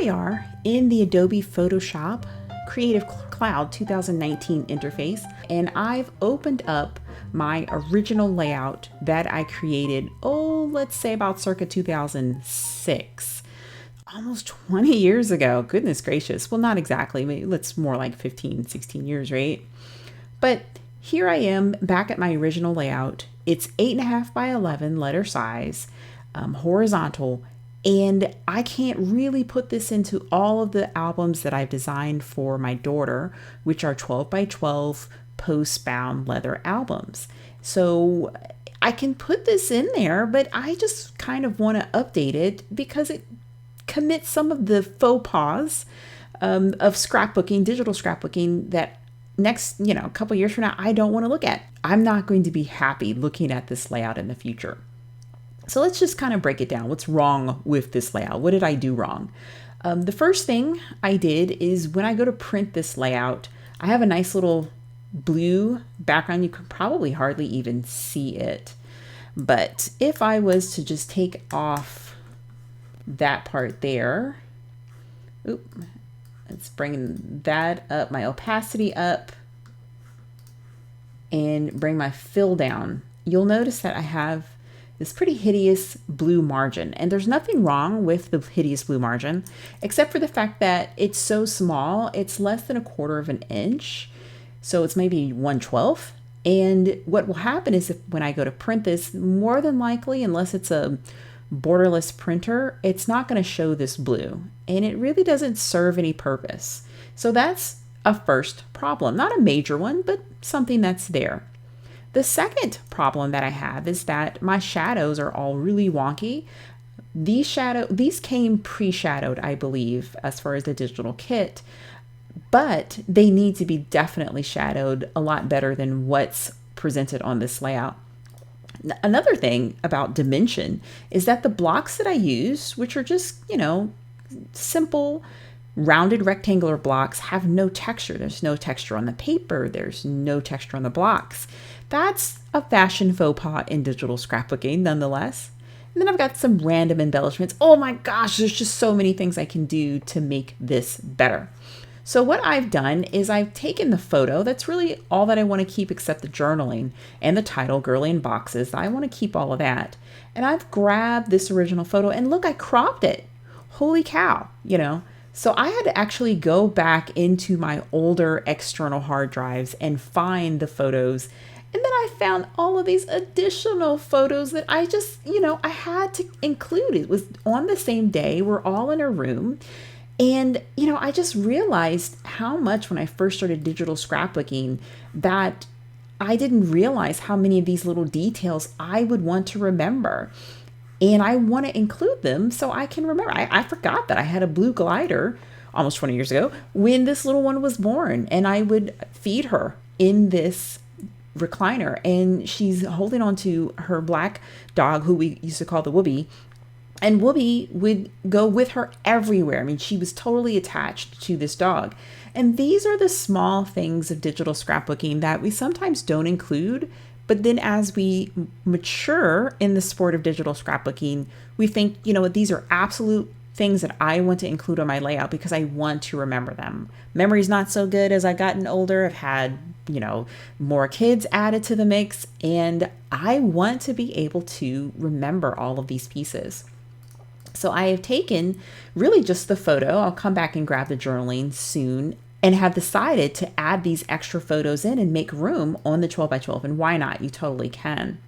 we are in the Adobe Photoshop Creative Cloud 2019 interface, and I've opened up my original layout that I created, let's say about circa 2006. Almost 20 years ago. Goodness gracious. Well, not exactly. Maybe it's more like 15, 16 years, right? But here I am back at my original layout. It's 8.5 by 11 letter size, horizontal, and I can't really put this into all of the albums that I've designed for my daughter, which are 12 by 12 post-bound leather albums. So I can put this in there, but I just kind of want to update it because it commits some of the faux pas of scrapbooking, digital scrapbooking, that next, a couple years from now, I don't want to look at. I'm not going to be happy looking at this layout in the future. So let's just kind of break it down. What's wrong with this layout? What did I do wrong? The first thing I did is when I go to print this layout, I have a nice little blue background. You can probably hardly even see it. But if I was to just take off that part there, let's bring that up, my opacity up, and bring my fill down. You'll notice that I have this pretty hideous blue margin, and there's nothing wrong with the hideous blue margin, except for the fact that it's so small. It's less than 1/4 of an inch, so it's maybe 1/12. And what will happen is when I go to print this, more than likely, unless it's a borderless printer, it's not going to show this blue, and it really doesn't serve any purpose. So that's a first problem, not a major one, but something that's there. The second problem that I have is that my shadows are all really wonky. These came pre-shadowed, I believe, as far as the digital kit, but they need to be definitely shadowed a lot better than what's presented on this layout. Another thing about dimension is that the blocks that I use, which are just, simple rounded rectangular blocks, have no texture. There's no texture on the paper. There's no texture on the blocks. That's a fashion faux pas in digital scrapbooking nonetheless. And then I've got some random embellishments. Oh my gosh, there's just so many things I can do to make this better. So what I've done is I've taken the photo. That's really all that I want to keep except the journaling and the title, Girly in Boxes. I want to keep all of that. And I've grabbed this original photo, and look, I cropped it. Holy cow, So I had to actually go back into my older external hard drives and find the photos. And then I found all of these additional photos that I just, I had to include. It was on the same day. We're all in a room. And, I just realized how much when I first started digital scrapbooking that I didn't realize how many of these little details I would want to remember. And I want to include them so I can remember. I forgot that I had a blue glider almost 20 years ago when this little one was born, and I would feed her in this recliner, and she's holding on to her black dog, who we used to call the Whoopie. And Whoopi would go with her everywhere. I mean, she was totally attached to this dog. And these are the small things of digital scrapbooking that we sometimes don't include. But then as we mature in the sport of digital scrapbooking, we think, these are absolute things that I want to include on my layout because I want to remember them. Memory's not so good as I've gotten older. I've had, more kids added to the mix, and I want to be able to remember all of these pieces. So I have taken really just the photo. I'll come back and grab the journaling soon, and have decided to add these extra photos in and make room on the 12 by 12. And why not? You totally can.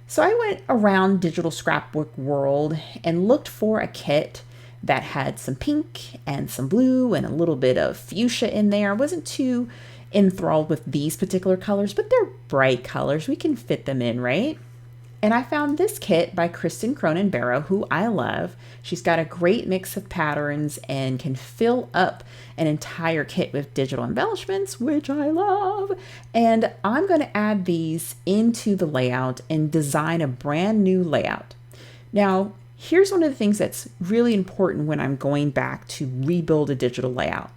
So I went around digital scrapbook world and looked for a kit that had some pink and some blue and a little bit of fuchsia in there. I wasn't too enthralled with these particular colors, but they're bright colors. We can fit them in, right? And I found this kit by Kristen Cronin Barrow, who I love. She's got a great mix of patterns and can fill up an entire kit with digital embellishments, which I love. And I'm going to add these into the layout and design a brand new layout. Now, here's one of the things that's really important when I'm going back to rebuild a digital layout.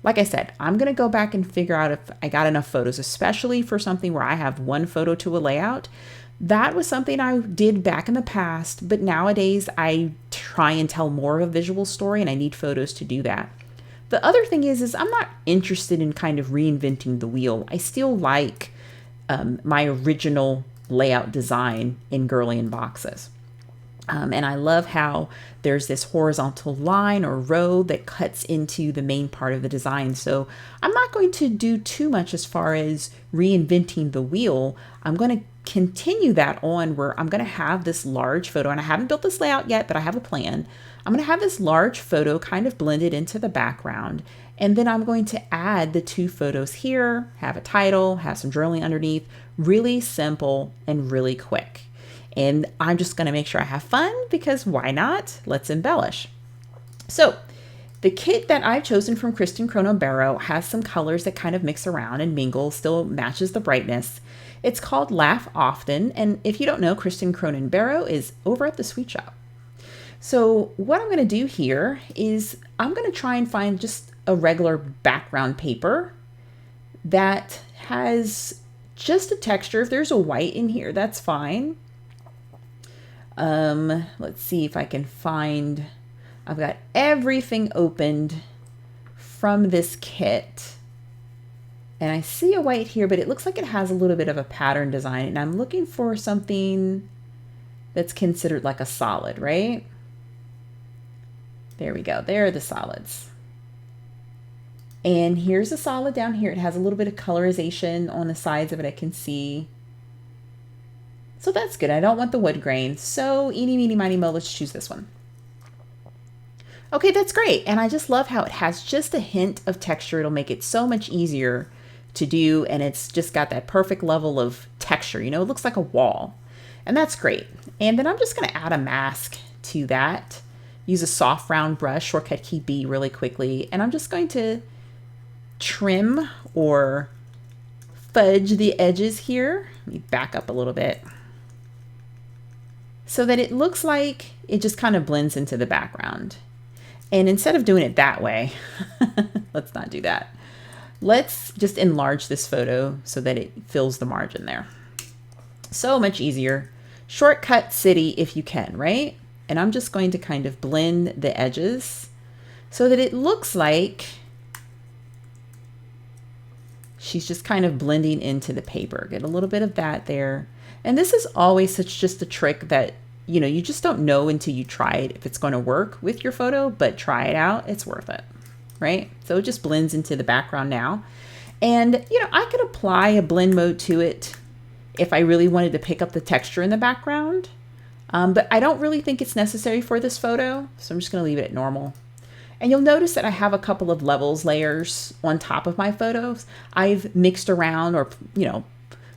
Like I said, I'm going to go back and figure out if I got enough photos, especially for something where I have one photo to a layout. That was something I did back in the past, but nowadays I try and tell more of a visual story and I need photos to do that. The other thing is I'm not interested in kind of reinventing the wheel. I still like my original layout design in Girlian boxes. And I love how there's this horizontal line or row that cuts into the main part of the design. So I'm not going to do too much as far as reinventing the wheel. I'm going to continue that on where I'm going to have this large photo, and I haven't built this layout yet, but I have a plan. I'm going to have this large photo kind of blended into the background. And then I'm going to add the two photos here, have a title, have some drilling underneath, really simple and really quick. And I'm just going to make sure I have fun because why not? Let's embellish. So the kit that I've chosen from Kristen Chrono Barrow has some colors that kind of mix around and mingle, still matches the brightness. It's called Laugh Often. And if you don't know, Kristen Cronin Barrow is over at the Sweet Shop. So what I'm going to do here is I'm going to try and find just a regular background paper that has just a texture. If there's a white in here, that's fine. Let's see if I can find, I've got everything opened from this kit and I see a white here, but it looks like it has a little bit of a pattern design and I'm looking for something that's considered like a solid, right? There we go. There are the solids. And here's a solid down here. It has a little bit of colorization on the sides of it, I can see. So that's good. I don't want the wood grain. So eeny, meeny, miny, mo, let's choose this one. Okay, that's great. And I just love how it has just a hint of texture. It'll make it so much easier to do. And it's just got that perfect level of texture. You know, it looks like a wall. And that's great. And then I'm just going to add a mask to that. Use a soft round brush, shortcut key B really quickly. And I'm just going to trim or fudge the edges here. Let me back up a little bit, so that it looks like it just kind of blends into the background. And instead of doing it that way, let's not do that. Let's just enlarge this photo so that it fills the margin there. So much easier. Shortcut city if you can, right? And I'm just going to kind of blend the edges so that it looks like she's just kind of blending into the paper. Get a little bit of that there. And this is always just a trick that, you know, you just don't know until you try it if it's going to work with your photo, but try it out. It's worth it, right? So it just blends into the background now. And, you know, I could apply a blend mode to it if I really wanted to pick up the texture in the background. But I don't really think it's necessary for this photo. So I'm just going to leave it at normal. And you'll notice that I have a couple of levels layers on top of my photos. I've mixed around or, you know,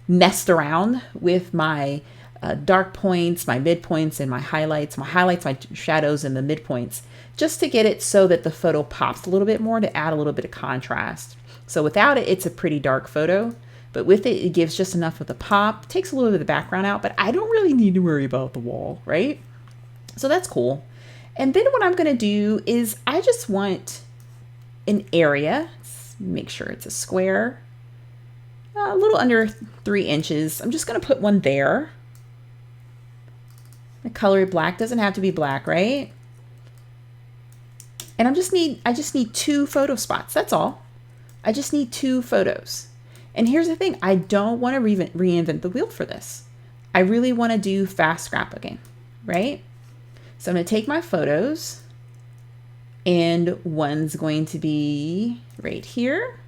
messed around with my dark points, my midpoints, and my highlights, my shadows, and the midpoints, just to get it so that the photo pops a little bit more, to add a little bit of contrast. So without it, it's a pretty dark photo, but with it, it gives just enough of the pop, takes a little bit of the background out, but I don't really need to worry about the wall, right? So that's cool. And then what I'm going to do is I just want an area. Let's make sure it's a square, a little under 3 inches. I'm just going to put one there. The color black doesn't have to be black, right? And I just need 2 photo spots. That's all. I just need 2 photos. And here's the thing. I don't want to reinvent the wheel for this. I really want to do fast scrapbooking, right? So I'm going to take my photos, and one's going to be right here.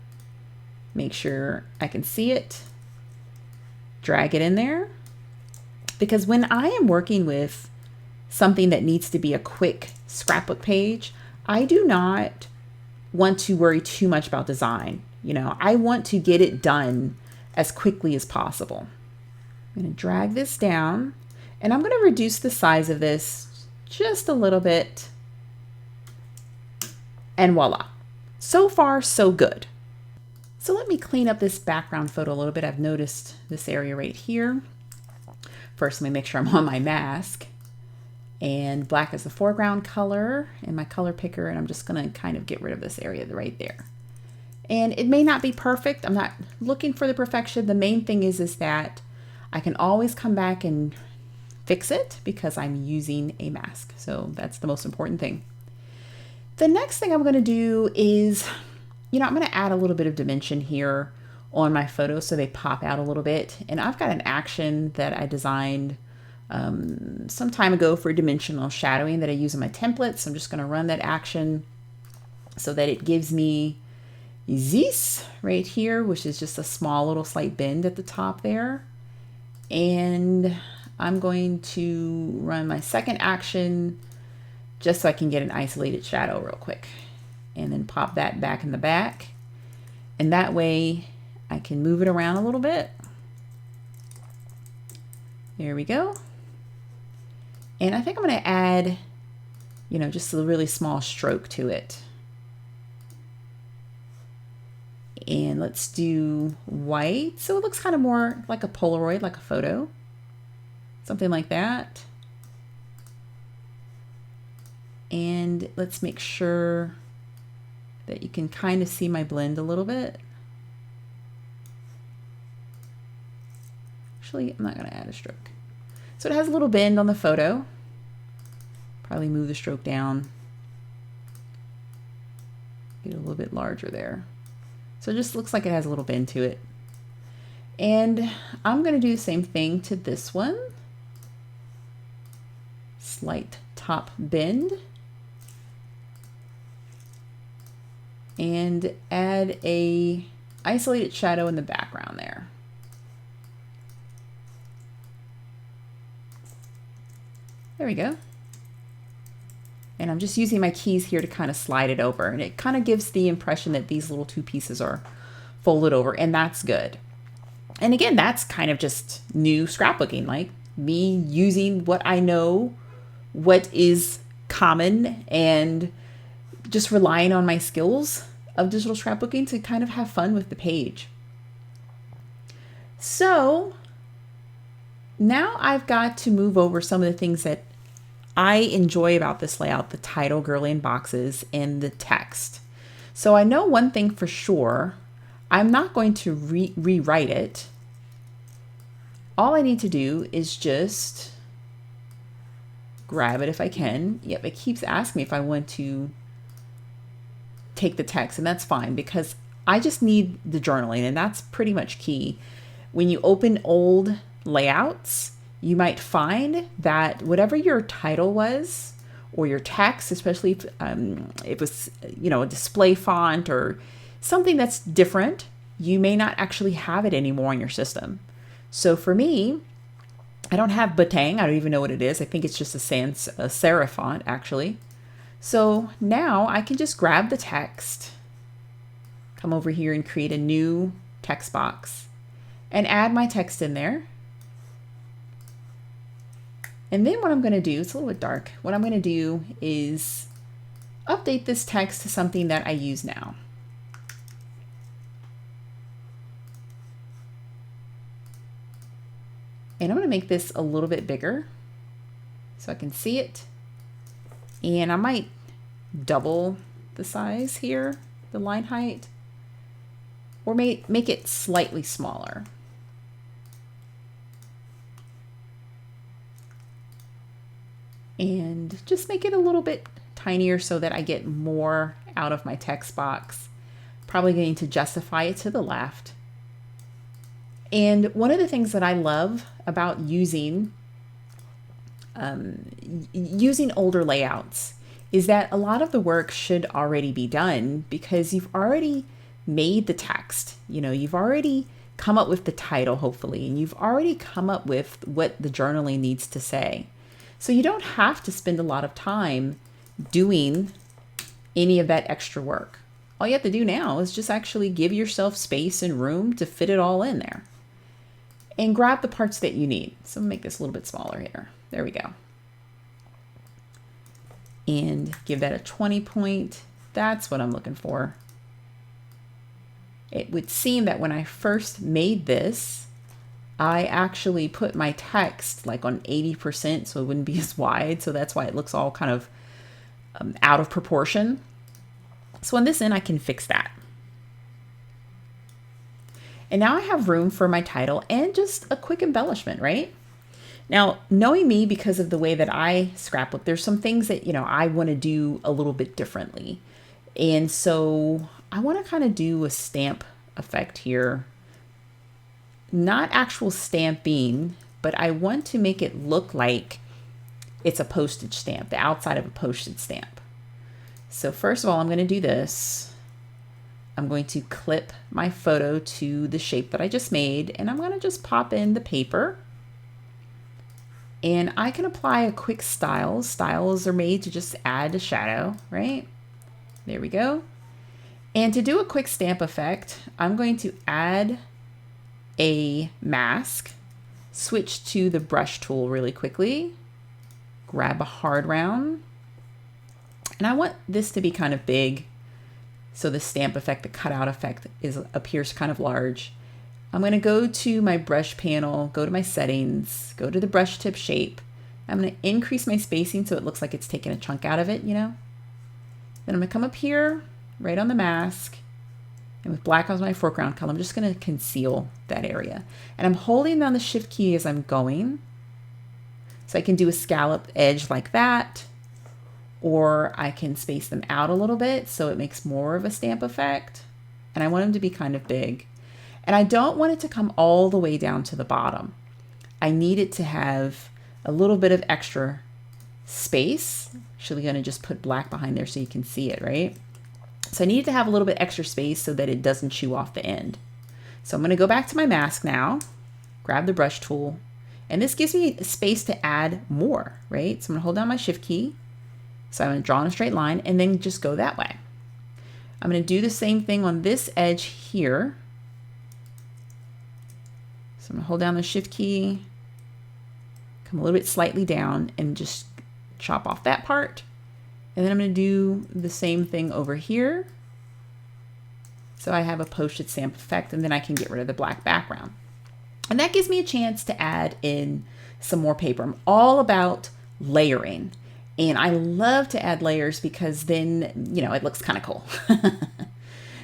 Make sure I can see it. Drag it in there. Because when I am working with something that needs to be a quick scrapbook page, I do not want to worry too much about design. You know, I want to get it done as quickly as possible. I'm going to drag this down, and I'm going to reduce the size of this just a little bit, and voila. So far, so good. So let me clean up this background photo a little bit. I've noticed this area right here. First, let me make sure I'm on my mask. And black is the foreground color in my color picker, and I'm just gonna kind of get rid of this area right there. And it may not be perfect. I'm not looking for the perfection. The main thing is that I can always come back and fix it because I'm using a mask. So that's the most important thing. The next thing I'm going to do is, I'm going to add a little bit of dimension here on my photos so they pop out a little bit. And I've got an action that I designed some time ago for dimensional shadowing that I use in my templates. So I'm just going to run that action so that it gives me this right here, which is just a small little slight bend at the top there. And I'm going to run my second action just so I can get an isolated shadow real quick, and then pop that back in the back. And that way I can move it around a little bit. There we go. And I think I'm going to add, just a really small stroke to it. And let's do white. So it looks kind of more like a Polaroid, like a photo, something like that. And let's make sure that you can kind of see my blend a little bit. Actually, I'm not going to add a stroke. So it has a little bend on the photo. Probably move the stroke down. Get it a little bit larger there. So it just looks like it has a little bend to it. And I'm going to do the same thing to this one. Slight top bend. And add a isolated shadow in the background there. There we go. And I'm just using my keys here to kind of slide it over. And it kind of gives the impression that these little two pieces are folded over, and that's good. And again, that's kind of just new scrapbooking, like me using what I know, what is common, and just relying on my skills of digital scrapbooking to kind of have fun with the page. So now I've got to move over some of the things that I enjoy about this layout: the title, girly in boxes, and the text. So I know one thing for sure: I'm not going to rewrite it. All I need to do is just grab it if I can. Yep, it keeps asking me if I want to take the text, and that's fine because I just need the journaling, and that's pretty much key. When you open old layouts, you might find that whatever your title was, or your text, especially if it was, a display font or something that's different, you may not actually have it anymore in your system. So for me, I don't have Batang. I don't even know what it is. I think it's just a serif font, actually. So now I can just grab the text, come over here and create a new text box and add my text in there. And then what I'm going to do, it's a little bit dark, what I'm going to do is update this text to something that I use now. And I'm going to make this a little bit bigger so I can see it. And I might double the size here, the line height, or make it slightly smaller. And just make it a little bit tinier so that I get more out of my text box. Probably going to justify it to the left. And one of the things that I love about using older layouts is that a lot of the work should already be done because you've already made the text. You've already come up with the title, hopefully, and you've already come up with what the journaling needs to say. So you don't have to spend a lot of time doing any of that extra work. All you have to do now is just actually give yourself space and room to fit it all in there. And grab the parts that you need. So make this a little bit smaller here. There we go. And give that a 20 point. That's what I'm looking for. It would seem that when I first made this, I actually put my text like on 80% so it wouldn't be as wide. So that's why it looks all kind of out of proportion. So on this end, I can fix that. And now I have room for my title and just a quick embellishment, right? Now, knowing me, because of the way that I scrapbook, there's some things that, I want to do a little bit differently. And so I want to kind of do a stamp effect here. Not actual stamping, but I want to make it look like it's a postage stamp, the outside of a postage stamp. So first of all, I'm going to do this. I'm going to clip my photo to the shape that I just made, and I'm going to just pop in the paper. And I can apply a quick style. Styles are made to just add a shadow, right? There we go. And to do a quick stamp effect, I'm going to add a mask, switch to the brush tool really quickly, grab a hard round, and I want this to be kind of big. So the stamp effect, the cutout effect appears kind of large. I'm going to go to my brush panel, go to my settings, go to the brush tip shape. I'm going to increase my spacing so it looks like it's taking a chunk out of it, Then I'm going to come up here, right on the mask, and with black as my foreground color, I'm just going to conceal that area. And I'm holding down the shift key as I'm going. So I can do a scalloped edge like that, or I can space them out a little bit so it makes more of a stamp effect. And I want them to be kind of big. And I don't want it to come all the way down to the bottom. I need it to have a little bit of extra space. Actually going to just put black behind there so you can see it, right? So I need it to have a little bit extra space so that it doesn't chew off the end. So I'm going to go back to my mask now, grab the brush tool, and this gives me space to add more, right? So I'm going to hold down my shift key. So I'm going to draw in a straight line and then just go that way. I'm going to do the same thing on this edge here. So I'm going to hold down the shift key, come a little bit slightly down and just chop off that part. And then I'm going to do the same thing over here. So I have a postage stamp effect, and then I can get rid of the black background. And that gives me a chance to add in some more paper. I'm all about layering. And I love to add layers because then, it looks kind of cool.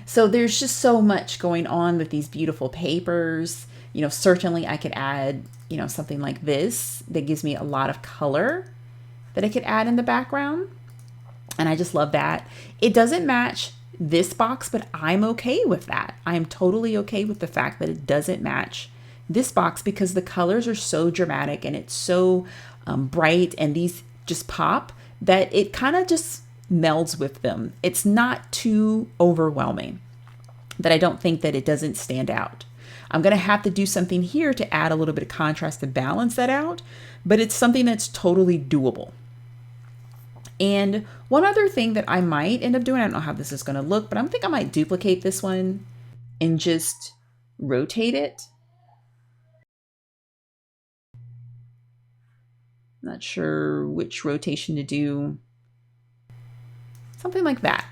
So there's just so much going on with these beautiful papers. Certainly I could add, something like this that gives me a lot of color that I could add in the background. And I just love that. It doesn't match this box, but I'm okay with that. I am totally okay with the fact that it doesn't match this box because the colors are so dramatic and it's so bright, and these just pop that it kind of just melds with them. It's not too overwhelming that I don't think that it doesn't stand out. I'm going to have to do something here to add a little bit of contrast to balance that out, but it's something that's totally doable. And one other thing that I might end up doing, I don't know how this is going to look, but I think I might duplicate this one and just rotate it. Not sure which rotation to do. Something like that.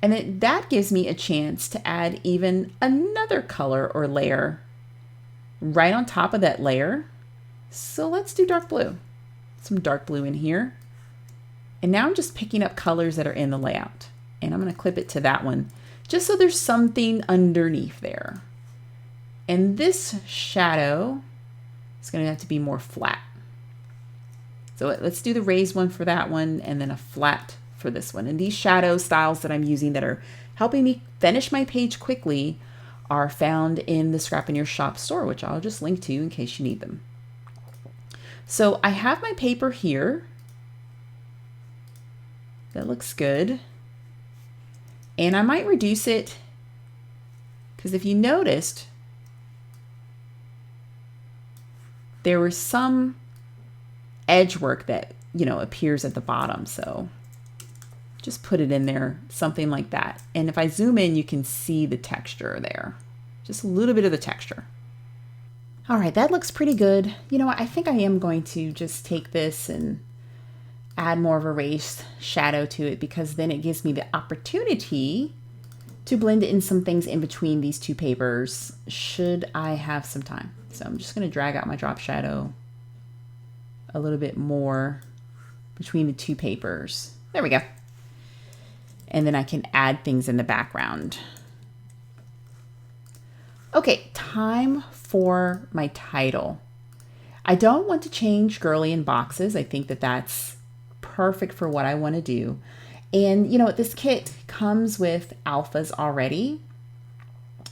And that gives me a chance to add even another color or layer right on top of that layer. So let's do dark blue. Some dark blue in here. And now I'm just picking up colors that are in the layout. And I'm going to clip it to that one just so there's something underneath there. And this shadow is going to have to be more flat. So let's do the raised one for that one and then a flat for this one. And these shadow styles that I'm using that are helping me finish my page quickly are found in the Scrap in Your Shop store, which I'll just link to in case you need them. So I have my paper here. That looks good. And I might reduce it because if you noticed, there was some edge work that, appears at the bottom. So just put it in there, something like that. And if I zoom in, you can see the texture there. Just a little bit of the texture. All right, that looks pretty good. I think I am going to just take this and add more of a raised shadow to it because then it gives me the opportunity to blend in some things in between these two papers should I have some time. So I'm just going to drag out my drop shadow a little bit more between the two papers. There we go. And then I can add things in the background. Okay, time for my title. I don't want to change girly in boxes. I think that that's perfect for what I want to do. And you know what, this kit comes with alphas already.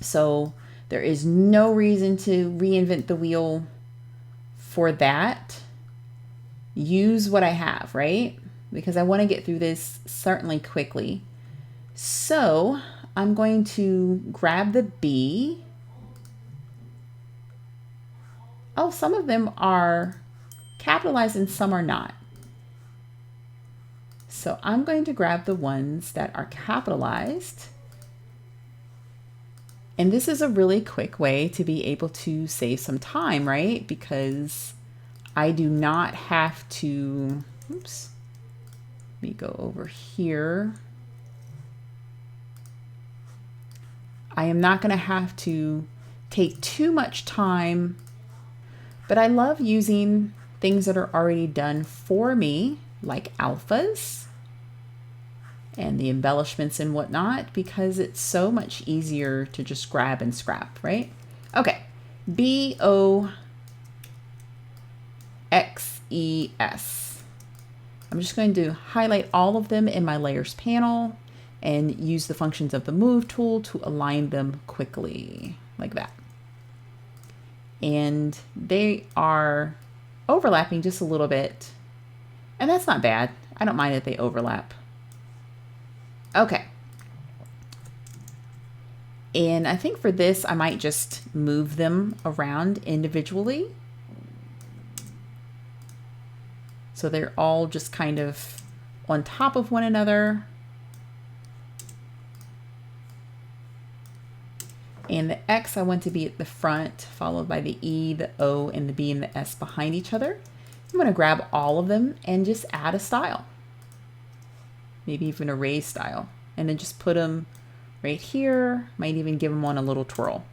So there is no reason to reinvent the wheel for that. Use what I have, right? Because I want to get through this certainly quickly. So I'm going to grab the B. Oh, some of them are capitalized and some are not. So I'm going to grab the ones that are capitalized. And this is a really quick way to be able to save some time, right? Because I do not have to, oops, let me go over here. I am not going to have to take too much time, but I love using things that are already done for me, like alphas and the embellishments and whatnot, because it's so much easier to just grab and scrap, right? Okay, BOXES. I'm just going to highlight all of them in my layers panel and use the functions of the move tool to align them quickly, like that. And they are overlapping just a little bit, and that's not bad. I don't mind that they overlap. Okay. And I think for this, I might just move them around individually. So they're all just kind of on top of one another. And the X, I want to be at the front, followed by the E, the O, and the B and the S behind each other. I'm going to grab all of them and just add a style. Maybe even a raised style. And then just put them right here. Might even give them one a little twirl.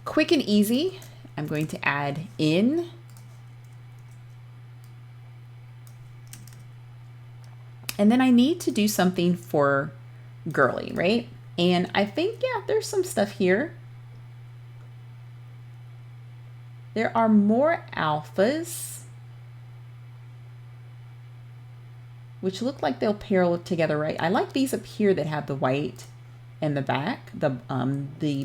Quick and easy. I'm going to add in. And then I need to do something for girly, right? And I think, yeah, there's some stuff here. There are more alphas, which look like they'll pair together, right? I like these up here that have the white and the back, the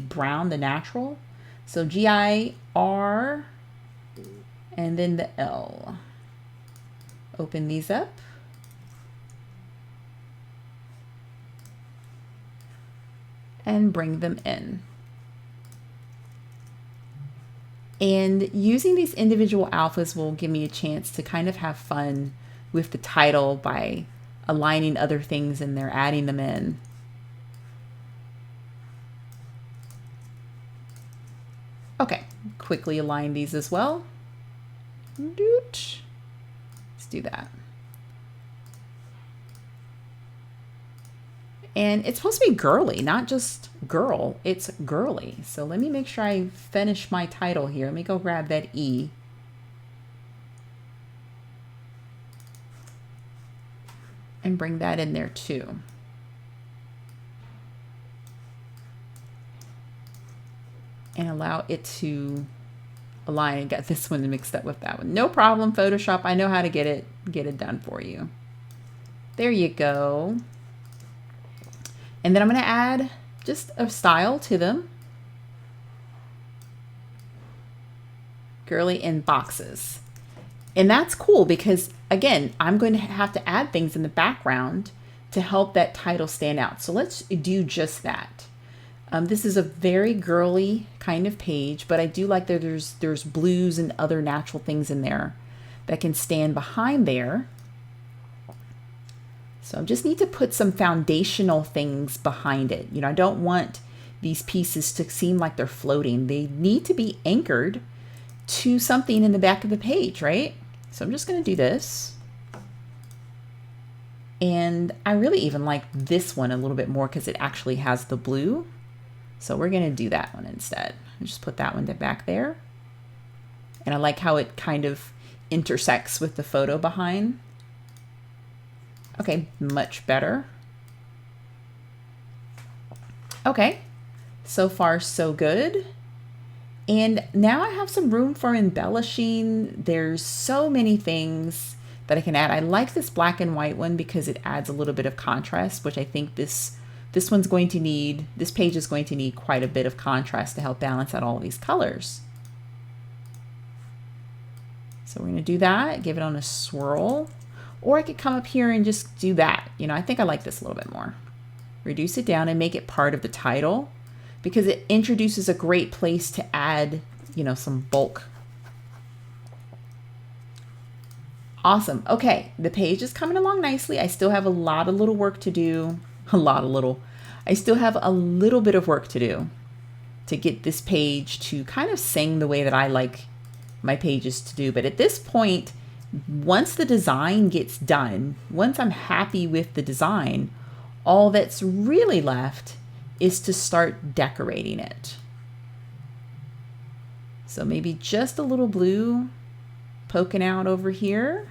brown, the natural. So GIR and then the L. Open these up. And bring them in. And using these individual alphas will give me a chance to kind of have fun with the title by aligning other things in there, adding them in. Okay, quickly align these as well. Let's do that. And it's supposed to be girly, not just girl, it's girly. So let me make sure I finish my title here. Let me go grab that E. And bring that in there too. And allow it to align. I got this one mixed up with that one. No problem, Photoshop. I know how to get it done for you. There you go. And then I'm going to add just a style to them. Girly in boxes. And that's cool because, again, I'm going to have to add things in the background to help that title stand out. So let's do just that. This is a very girly kind of page, but I do like that there's blues and other natural things in there that can stand behind there. So I just need to put some foundational things behind it. You know, I don't want these pieces to seem like they're floating. They need to be anchored to something in the back of the page, right? So I'm just going to do this. And I really even like this one a little bit more because it actually has the blue. So we're going to do that one instead. I'll just put that one back there. And I like how it kind of intersects with the photo behind. Okay, much better. Okay, so far so good. And now I have some room for embellishing. There's so many things that I can add. I like this black and white one because it adds a little bit of contrast, which I think this one's going to need, this page is going to need quite a bit of contrast to help balance out all of these colors. So we're going to do that, give it on a swirl, or I could come up here and just do that. You know, I think I like this a little bit more. Reduce it down and make it part of the title because it introduces a great place to add, you know, some bulk. Awesome. Okay, the page is coming along nicely. I still have a lot of little work to do. I still have a little bit of work to do to get this page to kind of sing the way that I like my pages to do. But at this point, once the design gets done, once I'm happy with the design, all that's really left is to start decorating it. So maybe just a little blue poking out over here.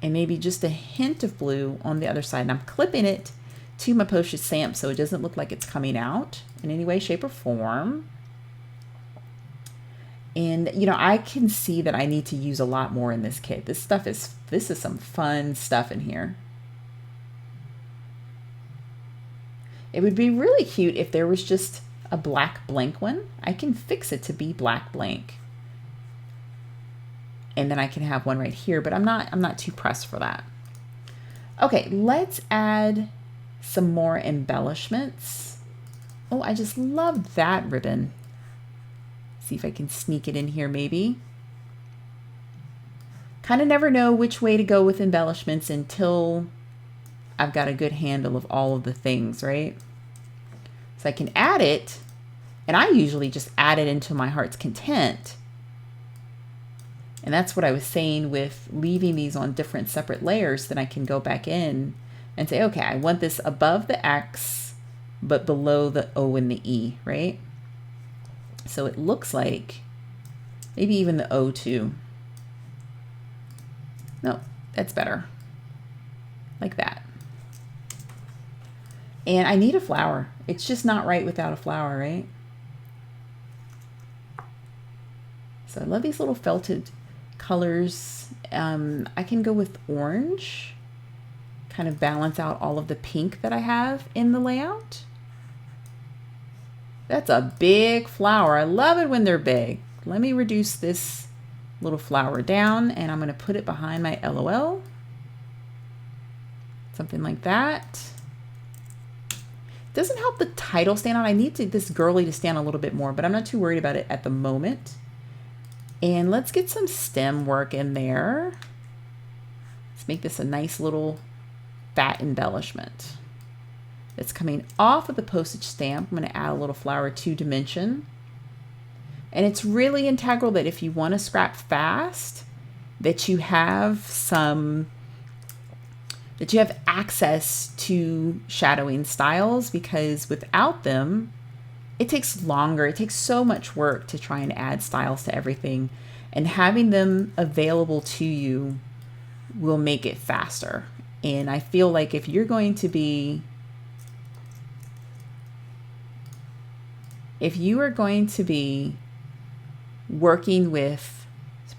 And maybe just a hint of blue on the other side. And I'm clipping it to my postage stamp so it doesn't look like it's coming out in any way, shape, or form. And, you know, I can see that I need to use a lot more in this kit. This is some fun stuff in here. It would be really cute if there was just a black blank one. I can fix it to be black blank. And then I can have one right here, but I'm not too pressed for that. Okay, let's add some more embellishments. Oh, I just love that ribbon. See if I can sneak it in here maybe. Kind of never know which way to go with embellishments until I've got a good handle of all of the things, right? So I can add it, and I usually just add it into my heart's content. And that's what I was saying with leaving these on different separate layers. Then I can go back in and say, okay, I want this above the X, but below the O and the E, right? So it looks like maybe even the O too. No, that's better. Like that. And I need a flower. It's just not right without a flower, right? So I love these little felted colors. I can go with orange, kind of balance out all of the pink that I have in the layout. That's a big flower. I love it when they're big. Let me reduce this little flower down and I'm going to put it behind my LOL. Something like that. Doesn't help the title stand out. I need this girly to stand a little bit more, but I'm not too worried about it at the moment. And let's get some stem work in there. Let's make this a nice little fat embellishment. It's coming off of the postage stamp. I'm going to add a little flower 2-dimension. And it's really integral that if you want to scrap fast, that you have access to shadowing styles, because without them, it takes longer. It takes so much work to try and add styles to everything, and having them available to you will make it faster. And I feel like if you're going to be, working with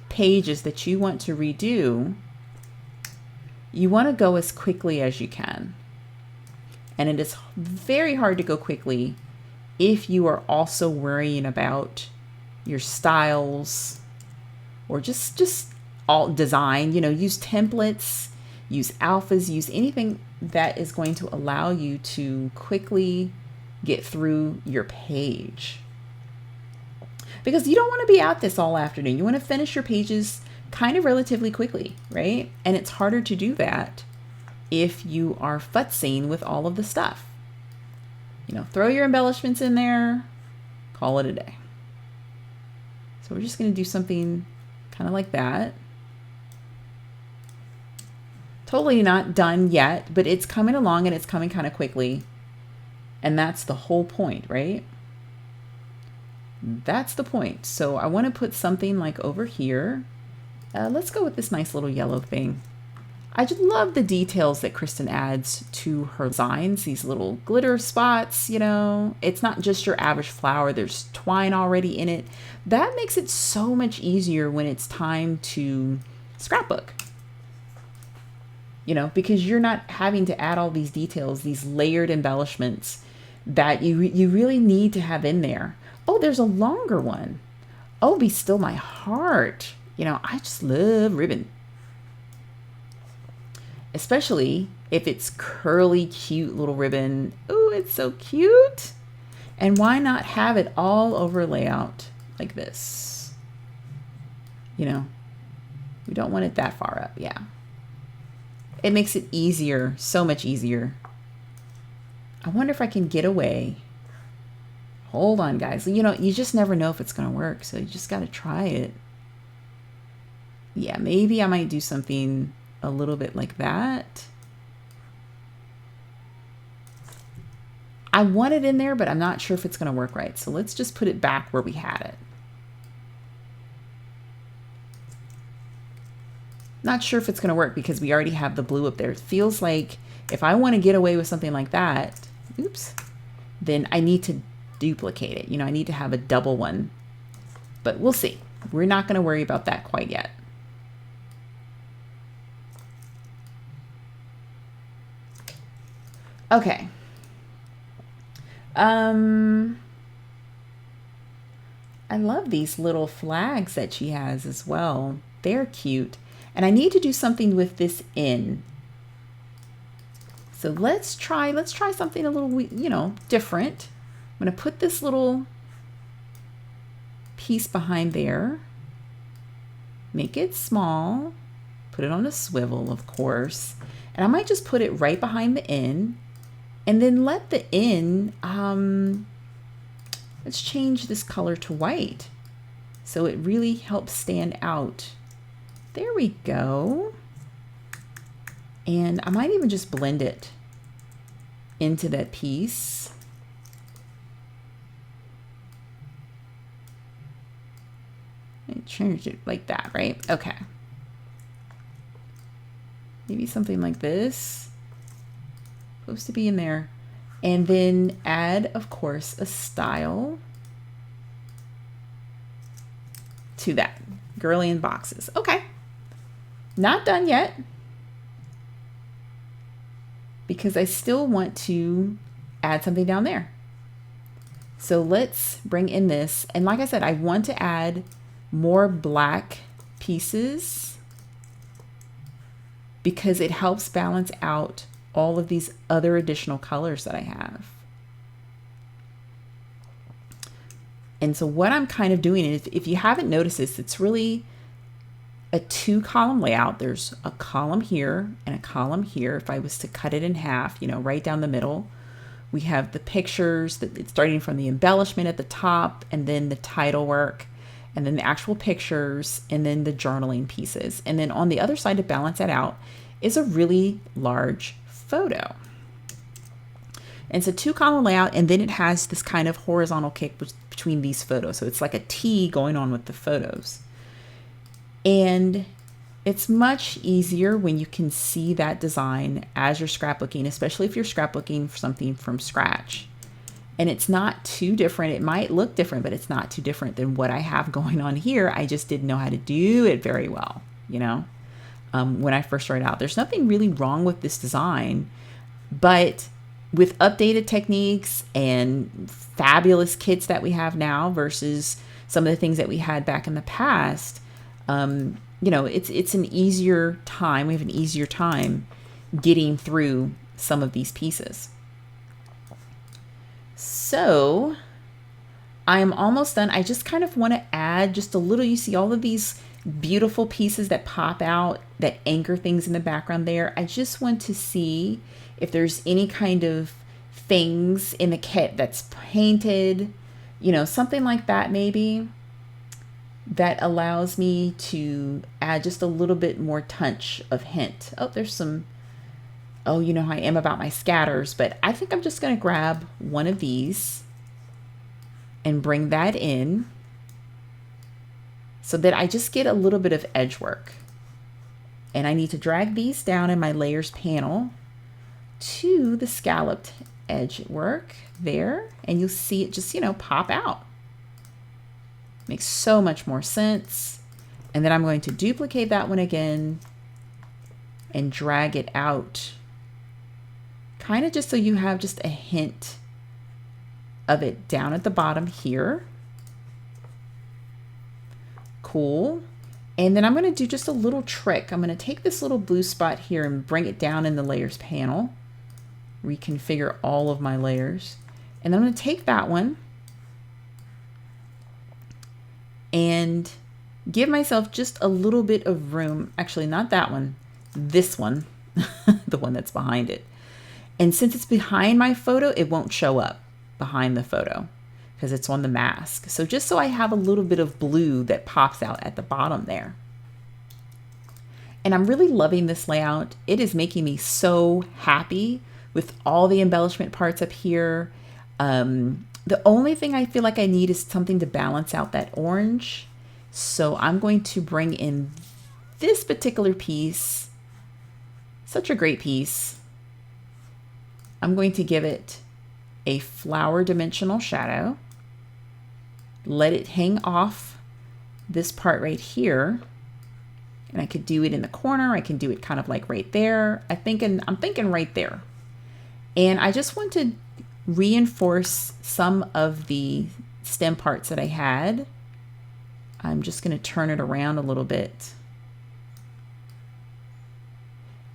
pages that you want to redo, you want to go as quickly as you can. And it is very hard to go quickly if you are also worrying about your styles or just all design. You know, use templates, use alphas, use anything that is going to allow you to quickly get through your page. Because you don't want to be at this all afternoon. You want to finish your pages kind of relatively quickly, right? And it's harder to do that if you are futzing with all of the stuff. You know, throw your embellishments in there, call it a day. So we're just going to do something kind of like that. Totally not done yet, but it's coming along and it's coming kind of quickly. And that's the whole point, right? That's the point. So I want to put something like over here. Let's go with this nice little yellow thing. I just love the details that Kristen adds to her designs, these little glitter spots, you know. It's not just your average flower, there's twine already in it. That makes it so much easier when it's time to scrapbook. You know, because you're not having to add all these details, these layered embellishments that you really need to have in there. Oh, there's a longer one. Oh, Be Still My Heart. You know, I just love ribbon. Especially if it's curly, cute little ribbon. Oh, it's so cute. And why not have it all over layout like this? You know, we don't want it that far up. Yeah. It makes it easier, so much easier. I wonder if I can get away. Hold on, guys. You know, you just never know if it's going to work, so you just got to try it. Yeah, maybe I might do something a little bit like that. I want it in there, but I'm not sure if it's going to work right. So let's just put it back where we had it. Not sure if it's going to work because we already have the blue up there. It feels like if I want to get away with something like that, oops, then I need to duplicate it. You know, I need to have a double one, but we'll see. We're not going to worry about that quite yet. Okay. I love these little flags that she has as well. They're cute. And I need to do something with this in. So let's try something a little, you know, different. I'm going to put this little piece behind there. Make it small. Put it on a swivel, of course. And I might just put it right behind the N. And then let the N, let's change this color to white. So it really helps stand out. There we go. And I might even just blend it into that piece. And change it like that, right? Okay. Maybe something like this. Supposed to be in there. And then add, of course, a style to that. Girly in boxes. Okay. Not done yet. Because I still want to add something down there. So let's bring in this. And like I said, I want to add more black pieces because it helps balance out all of these other additional colors that I have. And so what I'm kind of doing is, if you haven't noticed this, it's really a 2-column layout. There's a column here and a column here. If I was to cut it in half, you know, right down the middle, we have the pictures that it's starting from the embellishment at the top, and then the title work, and then the actual pictures, and then the journaling pieces. And then on the other side, to balance that out, is a really large photo. And it's a 2-column layout, and then it has this kind of horizontal kick between these photos. So it's like a T going on with the photos. And it's much easier when you can see that design as you're scrapbooking, especially if you're scrapbooking for something from scratch. And it's not too different. It might look different, but it's not too different than what I have going on here. I just didn't know how to do it very well, you know, when I first started out. There's nothing really wrong with this design, but with updated techniques and fabulous kits that we have now versus some of the things that we had back in the past, you know, it's an easier time. We have an easier time getting through some of these pieces. So I am almost done. I just kind of want to add just a little. You see all of these beautiful pieces that pop out, that anchor things in the background there. I just want to see if there's any kind of things in the kit that's painted, you know, something like that maybe, that allows me to add just a little bit more touch of hint. Oh, there's some, oh, you know how I am about my scatters, but I think I'm just going to grab one of these and bring that in so that I just get a little bit of edge work. And I need to drag these down in my layers panel to the scalloped edge work there. And you'll see it just, you know, pop out. Makes so much more sense. And then I'm going to duplicate that one again and drag it out. Kind of just so you have just a hint of it down at the bottom here. Cool. And then I'm going to do just a little trick. I'm going to take this little blue spot here and bring it down in the layers panel. Reconfigure all of my layers. And then I'm going to take that one and give myself just a little bit of room. Actually, not that one, this one, the one that's behind it. And since it's behind my photo, it won't show up behind the photo because it's on the mask. So just so I have a little bit of blue that pops out at the bottom there. And I'm really loving this layout. It is making me so happy with all the embellishment parts up here. The only thing I feel like I need is something to balance out that orange. So I'm going to bring in this particular piece. Such a great piece. I'm going to give it a flower dimensional shadow. Let it hang off this part right here. And I could do it in the corner. I can do it kind of like right there. I'm thinking right there. And I just want to reinforce some of the stem parts that I had. I'm just going to turn it around a little bit.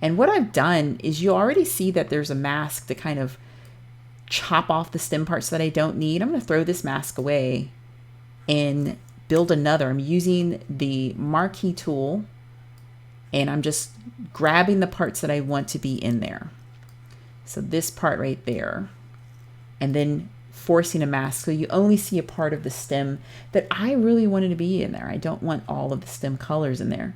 And what I've done is you already see that there's a mask to kind of chop off the stem parts that I don't need. I'm going to throw this mask away and build another. I'm using the marquee tool and I'm just grabbing the parts that I want to be in there. So this part right there, and then forcing a mask so you only see a part of the stem that I really wanted to be in there. I don't want all of the stem colors in there.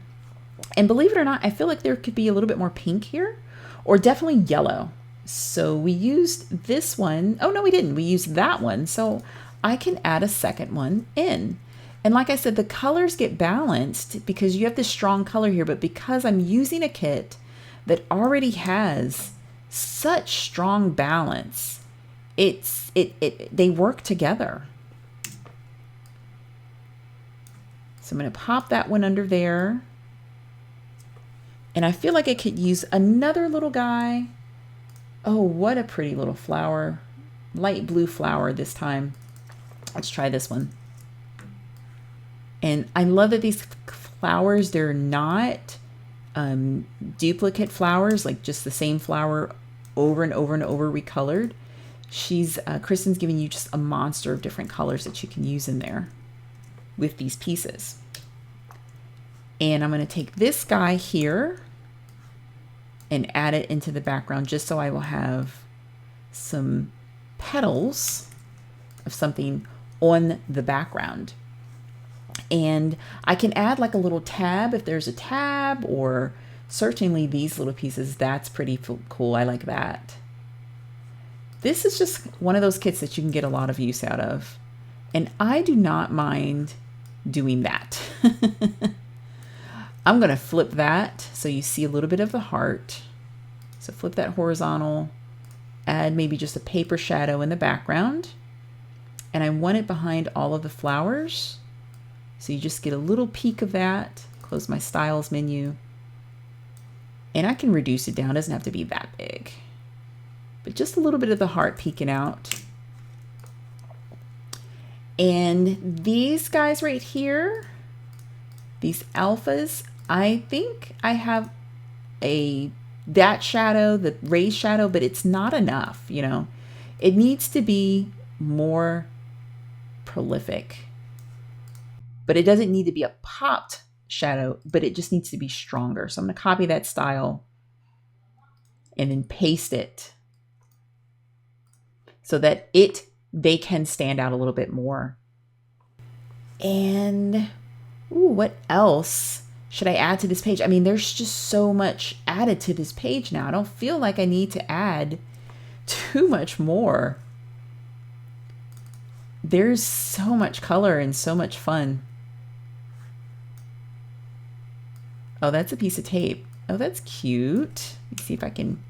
And believe it or not, I feel like there could be a little bit more pink here, or definitely yellow. So we used this one. Oh no, we didn't. We used that one. So I can add a second one in. And like I said, the colors get balanced because you have this strong color here, but because I'm using a kit that already has such strong balance, they work together. So I'm going to pop that one under there. And I feel like I could use another little guy. Oh, what a pretty little flower. Light blue flower this time. Let's try this one. And I love that these flowers, they're not duplicate flowers, like just the same flower over and over and over recolored. Kristen's giving you just a monster of different colors that you can use in there with these pieces. And I'm going to take this guy here and add it into the background just so I will have some petals of something on the background. And I can add like a little tab if there's a tab, or certainly these little pieces. That's pretty cool. I like that. This is just one of those kits that you can get a lot of use out of. And I do not mind doing that. I'm going to flip that so you see a little bit of the heart. So flip that horizontal, add maybe just a paper shadow in the background. And I want it behind all of the flowers. So you just get a little peek of that. Close my styles menu. And I can reduce it down. It doesn't have to be that big. But just a little bit of the heart peeking out. And these guys right here, these alphas, I think I have that shadow, the raised shadow, but it's not enough, you know. It needs to be more prolific. But it doesn't need to be a popped shadow, but it just needs to be stronger. So I'm going to copy that style and then paste it so that they can stand out a little bit more. And what else should I add to this page? I mean, there's just so much added to this page now. I don't feel like I need to add too much more. There's so much color and so much fun. Oh, that's a piece of tape. Oh, that's cute. Let me see if I can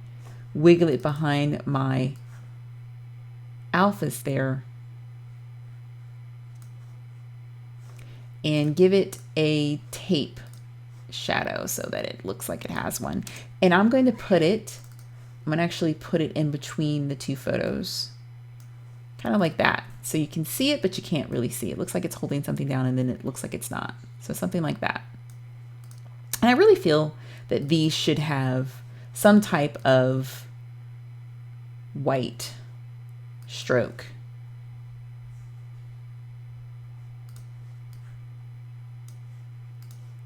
wiggle it behind my alphas there. And give it a tape shadow so that it looks like it has one. And I'm going to actually put it in between the two photos. Kind of like that. So you can see it, but you can't really see it. It looks like it's holding something down and then it looks like it's not. So something like that. And I really feel that these should have some type of white stroke.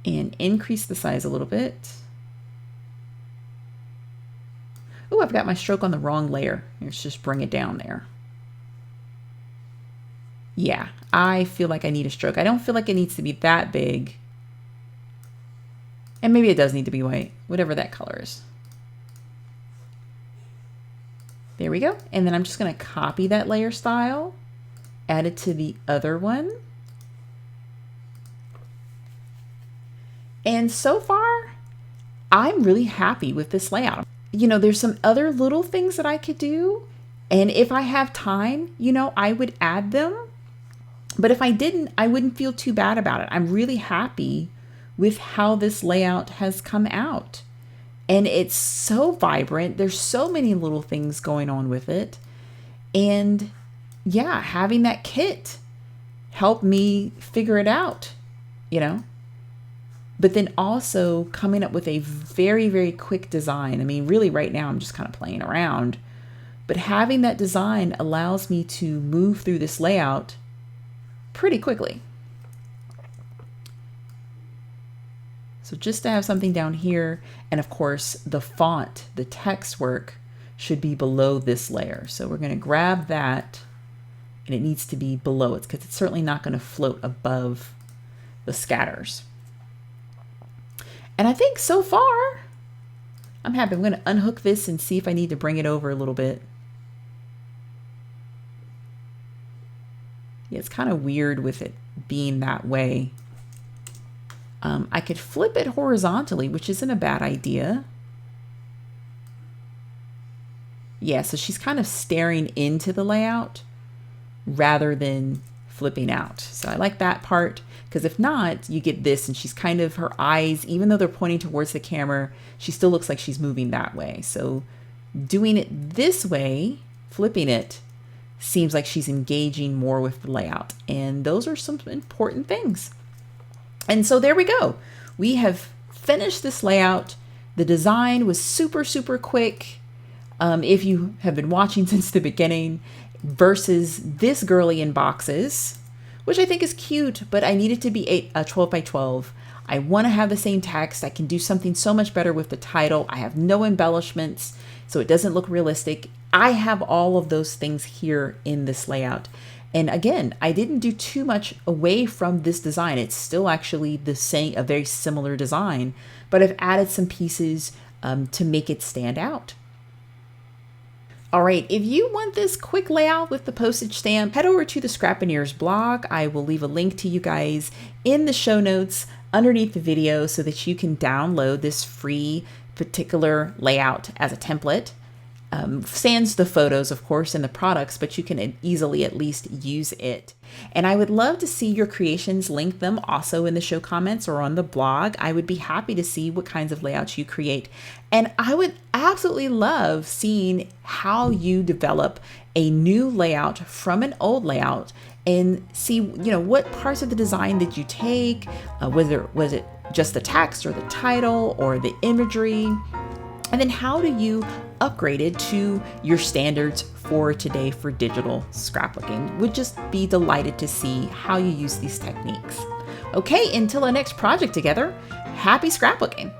And increase the size a little bit. Oh, I've got my stroke on the wrong layer. Let's just bring it down there. Yeah, I feel like I need a stroke. I don't feel like it needs to be that big. And maybe it does need to be white, whatever that color is. There we go. And then I'm just going to copy that layer style, add it to the other one. And so far, I'm really happy with this layout. You know, there's some other little things that I could do. And if I have time, you know, I would add them. But if I didn't, I wouldn't feel too bad about it. I'm really happy with how this layout has come out. And it's so vibrant. There's so many little things going on with it. And yeah, having that kit helped me figure it out, you know. But then also coming up with a very, very quick design. I mean, really right now I'm just kind of playing around. But having that design allows me to move through this layout pretty quickly. So just to have something down here, and of course the font, the text work should be below this layer. So we're going to grab that, and it needs to be below it because it's certainly not going to float above the scatters. And I think so far, I'm happy. I'm going to unhook this and see if I need to bring it over a little bit. Yeah, it's kind of weird with it being that way. I could flip it horizontally, which isn't a bad idea. Yeah, so she's kind of staring into the layout rather than flipping out. So I like that part, because if not, you get this, and she's kind of, her eyes, even though they're pointing towards the camera, she still looks like she's moving that way. So doing it this way, flipping it, seems like she's engaging more with the layout. And those are some important things. And so there we go. We have finished this layout. The design was super, super quick. If you have been watching since the beginning, versus this girly in boxes, which I think is cute, but I need it to be a 12 by 12. I want to have the same text. I can do something so much better with the title. I have no embellishments, so it doesn't look realistic. I have all of those things here in this layout. And again, I didn't do too much away from this design. It's still actually the same, a very similar design, but I've added some pieces to make it stand out. All right, if you want this quick layout with the postage stamp, head over to the Scrapboneers blog. I will leave a link to you guys in the show notes underneath the video so that you can download this free particular layout as a template. Sans the photos, of course, and the products, but you can easily at least use it. And I would love to see your creations. Link them also in the show comments or on the blog. I would be happy to see what kinds of layouts you create. And I would absolutely love seeing how you develop a new layout from an old layout and see, you know, what parts of the design did you take, whether was it just the text or the title or the imagery. And then how do you upgrade it to your standards for today for digital scrapbooking? Would just be delighted to see how you use these techniques. Okay, until our next project together, happy scrapbooking.